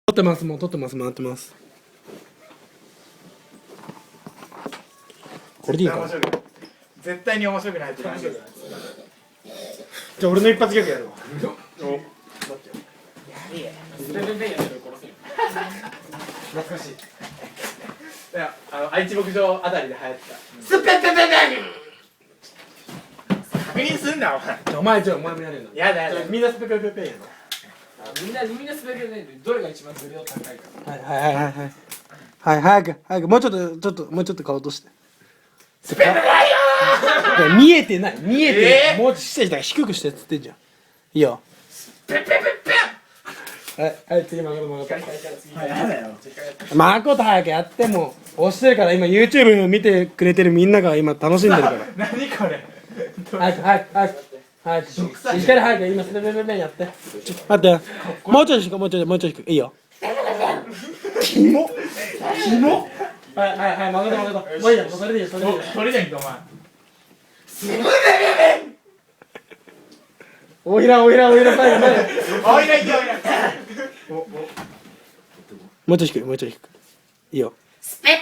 撮ってます、もう撮ってます、回ってます。これでいいか。絶対に面白くないと思う。じゃあ俺の一発ギャグやるわ。懐かしい。いや、愛知牧場あたりで流行ってた。スペペペペ確認すんな、お前。お前もやれんの。やだやだ。みんなスペペペペやの。みんなスペペペでどれが一番レベル高いか。はいはいはいはいはい。はい、早くもうちょっと顔落として。スペペペよー。見えてない、見えてない。えーもうちょっと低くしてっつってんじゃん。いいよ。ペペペペ。はい次誠。やだよ。誠早くやっても押してるから今 YouTube 見てくれてるみんなが今楽しんでるから。何これ。早くしっかり早く今スペペペペやって。待ってよ。もうちょい低くいいよ。キモ。はい誠。もういいよ、それでいいよ。それじゃんけお前。おいら最後。おいらいけおいら。もうちょい低くいいよ。スペペ